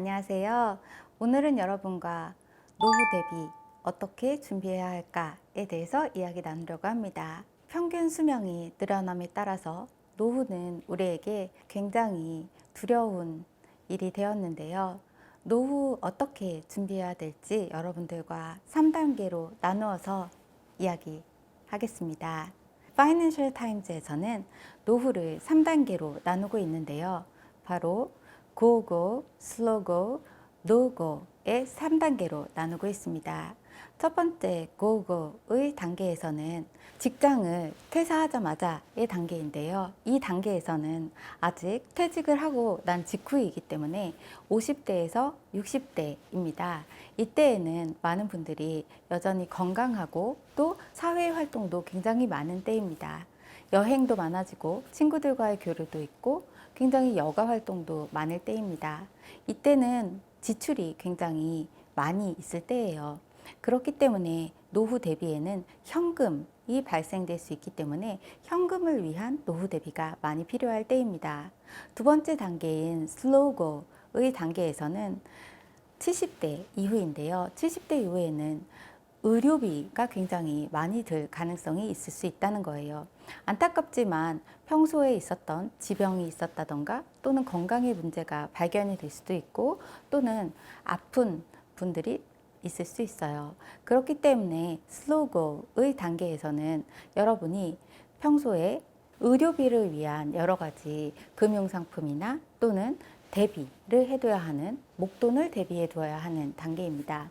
안녕하세요. 오늘은 여러분과 노후 대비 어떻게 준비해야 할까에 대해서 이야기 나누려고 합니다. 평균 수명이 늘어남에 따라서 노후는 우리에게 굉장히 두려운 일이 되었는데요. 노후 어떻게 준비해야 될지 여러분들과 3단계로 나누어서 이야기하겠습니다. 파이낸셜 타임즈에서는 노후를 3단계로 나누고 있는데요. 바로 Go Go, Slow Go, No Go의 3단계로 나누고 있습니다. 첫 번째 Go Go의 단계에서는 직장을 퇴사하자마자의 단계인데요. 이 단계에서는 아직 퇴직을 하고 난 직후이기 때문에 50대에서 60대입니다. 이때에는 많은 분들이 여전히 건강하고 또 사회활동도 굉장히 많은 때입니다. 여행도 많아지고 친구들과의 교류도 있고 굉장히 여가 활동도 많을 때입니다. 이때는 지출이 굉장히 많이 있을 때예요. 그렇기 때문에 노후 대비에는 현금이 발생될 수 있기 때문에 현금을 위한 노후 대비가 많이 필요할 때입니다. 두 번째 단계인 Slow Go의 단계에서는 70대 이후인데요. 70대 이후에는 의료비가 굉장히 많이 들 가능성이 있을 수 있다는 거예요. 안타깝지만 평소에 있었던 지병이 있었다던가 또는 건강의 문제가 발견이 될 수도 있고 또는 아픈 분들이 있을 수 있어요. 그렇기 때문에 슬로우 고의 단계에서는 여러분이 평소에 의료비를 위한 여러 가지 금융상품이나 또는 대비를 해둬야 하는 목돈을 대비해 두어야 하는 단계입니다.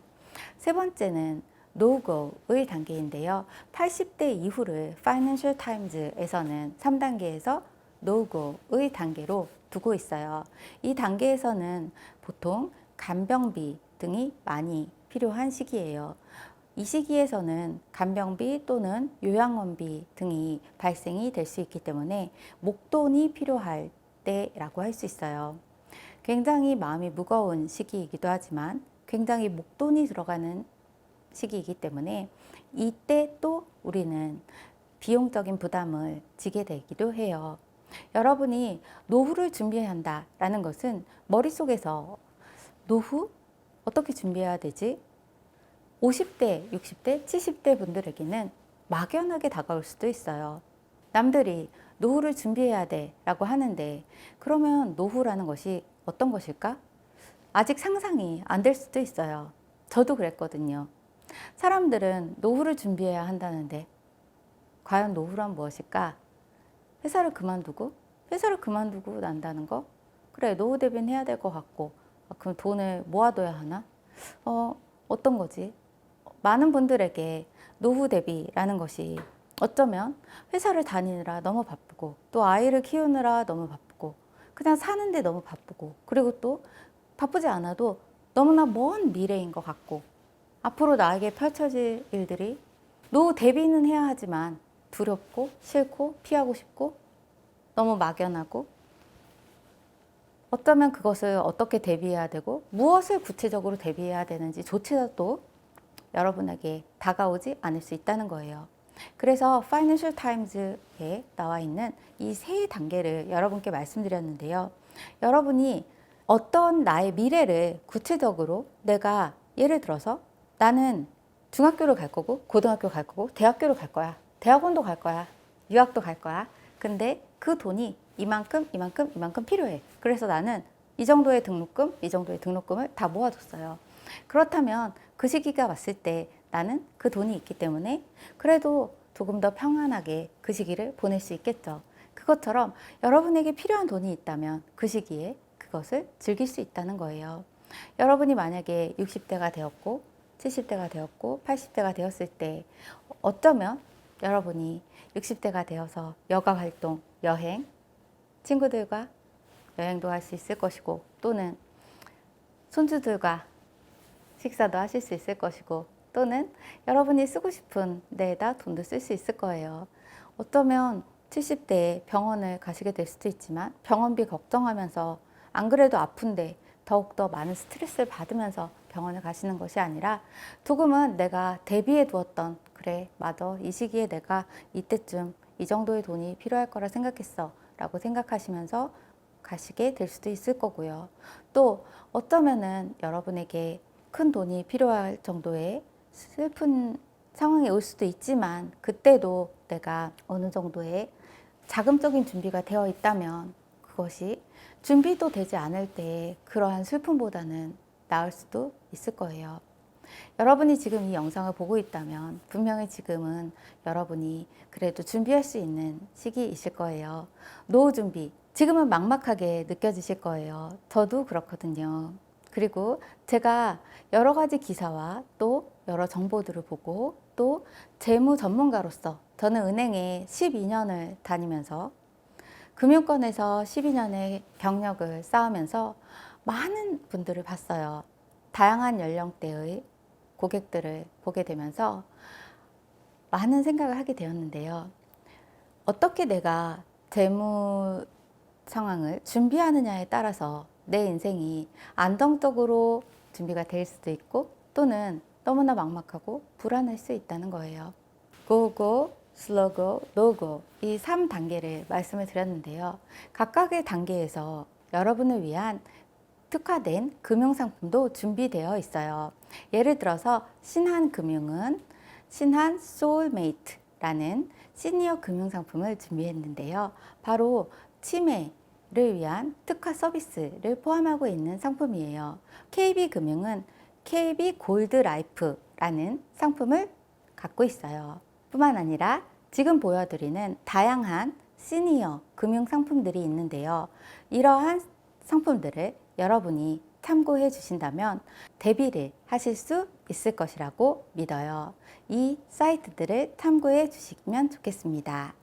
세 번째는 노고의 단계인데요. 80대 이후를 Financial Times에서는 3단계에서 노고의 단계로 두고 있어요. 이 단계에서는 보통 간병비 등이 많이 필요한 시기예요. 이 시기에서는 간병비 또는 요양원비 등이 발생이 될 수 있기 때문에 목돈이 필요할 때라고 할 수 있어요. 굉장히 마음이 무거운 시기이기도 하지만 굉장히 목돈이 들어가는 시기이기 때문에 이때 또 우리는 비용적인 부담을 지게 되기도 해요. 여러분이 노후를 준비해야 한다라는 것은 머릿속에서 노후 어떻게 준비해야 되지? 50대, 60대, 70대 분들에게는 막연하게 다가올 수도 있어요. 남들이 노후를 준비해야 돼 라고 하는데 그러면 노후라는 것이 어떤 것일까? 아직 상상이 안 될 수도 있어요. 저도 그랬거든요. 사람들은 노후를 준비해야 한다는데 과연 노후란 무엇일까? 회사를 그만두고 난다는 거? 그래, 노후 대비는 해야 될 것 같고 그럼 돈을 모아둬야 하나? 어떤 거지? 많은 분들에게 노후 대비라는 것이 어쩌면 회사를 다니느라 너무 바쁘고 또 아이를 키우느라 너무 바쁘고 그냥 사는데 너무 바쁘고 그리고 또 바쁘지 않아도 너무나 먼 미래인 것 같고 앞으로 나에게 펼쳐질 일들이 노후 대비는 해야 하지만 두렵고 싫고 피하고 싶고 너무 막연하고 어쩌면 그것을 어떻게 대비해야 되고 무엇을 구체적으로 대비해야 되는지 조차도 여러분에게 다가오지 않을 수 있다는 거예요. 그래서 Financial Times에 나와 있는 이 세 단계를 여러분께 말씀드렸는데요. 여러분이 어떤 나의 미래를 구체적으로 내가 예를 들어서 나는 중학교를 갈 거고 고등학교 갈 거고 대학교를 갈 거야. 대학원도 갈 거야. 유학도 갈 거야. 근데 그 돈이 이만큼 필요해. 그래서 나는 이 정도의 등록금을 다 모아뒀어요. 그렇다면 그 시기가 왔을 때 나는 그 돈이 있기 때문에 그래도 조금 더 평안하게 그 시기를 보낼 수 있겠죠. 그것처럼 여러분에게 필요한 돈이 있다면 그 시기에 그것을 즐길 수 있다는 거예요. 여러분이 만약에 60대가 되었고 70대가 되었고 80대가 되었을 때 어쩌면 여러분이 60대가 되어서 여가 활동, 여행, 친구들과 여행도 할 수 있을 것이고 또는 손주들과 식사도 하실 수 있을 것이고 또는 여러분이 쓰고 싶은 데에다 돈도 쓸 수 있을 거예요. 어쩌면 70대에 병원을 가시게 될 수도 있지만 병원비 걱정하면서 안 그래도 아픈데 더욱더 많은 스트레스를 받으면서 병원을 가시는 것이 아니라 조금은 내가 대비해 두었던 그래 맞아 이 시기에 내가 이때쯤 이 정도의 돈이 필요할 거라 생각했어 라고 생각하시면서 가시게 될 수도 있을 거고요. 또 어쩌면은 여러분에게 큰 돈이 필요할 정도의 슬픈 상황이 올 수도 있지만 그때도 내가 어느 정도의 자금적인 준비가 되어 있다면 그것이 준비도 되지 않을 때 그러한 슬픔보다는 나을 수도 있을 거예요. 여러분이 지금 이 영상을 보고 있다면 분명히 지금은 여러분이 그래도 준비할 수 있는 시기이실 거예요. 노후 준비, 지금은 막막하게 느껴지실 거예요. 저도 그렇거든요. 그리고 제가 여러 가지 기사와 또 여러 정보들을 보고 또 재무 전문가로서 저는 은행에 12년을 다니면서 금융권에서 12년의 경력을 쌓으면서 많은 분들을 봤어요. 다양한 연령대의 고객들을 보게 되면서 많은 생각을 하게 되었는데요. 어떻게 내가 재무 상황을 준비하느냐에 따라서 내 인생이 안정적으로 준비가 될 수도 있고 또는 너무나 막막하고 불안할 수 있다는 거예요. 고고, 슬로고, 노고 이 3단계를 말씀을 드렸는데요. 각각의 단계에서 여러분을 위한 특화된 금융상품도 준비되어 있어요. 예를 들어서 신한금융은 신한 소울메이트라는 시니어 금융상품을 준비했는데요. 바로 치매를 위한 특화 서비스를 포함하고 있는 상품이에요. KB금융은 KB 골드라이프라는 상품을 갖고 있어요. 뿐만 아니라 지금 보여드리는 다양한 시니어 금융 상품들이 있는데요. 이러한 상품들을 여러분이 참고해 주신다면 대비를 하실 수 있을 것이라고 믿어요. 이 사이트들을 참고해 주시면 좋겠습니다.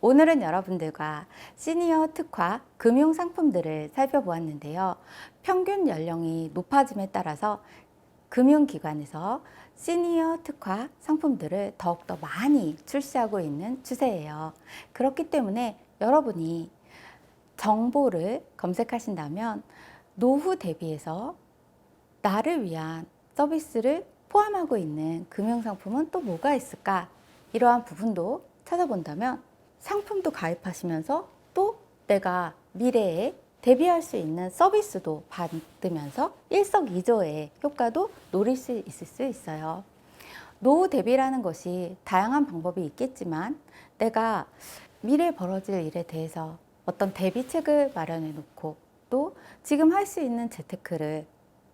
오늘은 여러분들과 시니어 특화 금융 상품들을 살펴보았는데요. 평균 연령이 높아짐에 따라서 금융기관에서 시니어 특화 상품들을 더욱더 많이 출시하고 있는 추세예요. 그렇기 때문에 여러분이 정보를 검색하신다면 노후 대비해서 나를 위한 서비스를 포함하고 있는 금융상품은 또 뭐가 있을까? 이러한 부분도 찾아본다면 상품도 가입하시면서 또 내가 미래에 대비할 수 있는 서비스도 받으면서 일석이조의 효과도 노릴 수 있을 수 있어요. 노후 대비라는 것이 다양한 방법이 있겠지만 내가 미래에 벌어질 일에 대해서 어떤 대비책을 마련해 놓고 또 지금 할 수 있는 재테크를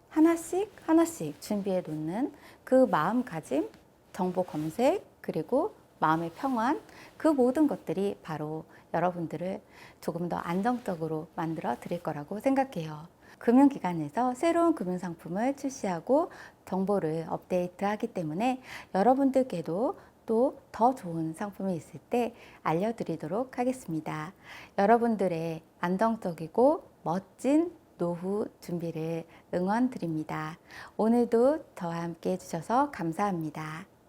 하나씩 하나씩 준비해 놓는 그 마음가짐, 정보 검색, 그리고 마음의 평안, 그 모든 것들이 바로 여러분들을 조금 더 안정적으로 만들어 드릴 거라고 생각해요. 금융기관에서 새로운 금융상품을 출시하고 정보를 업데이트하기 때문에 여러분들께도 또 더 좋은 상품이 있을 때 알려드리도록 하겠습니다. 여러분들의 안정적이고 멋진 노후 준비를 응원드립니다. 오늘도 저와 함께 해주셔서 감사합니다.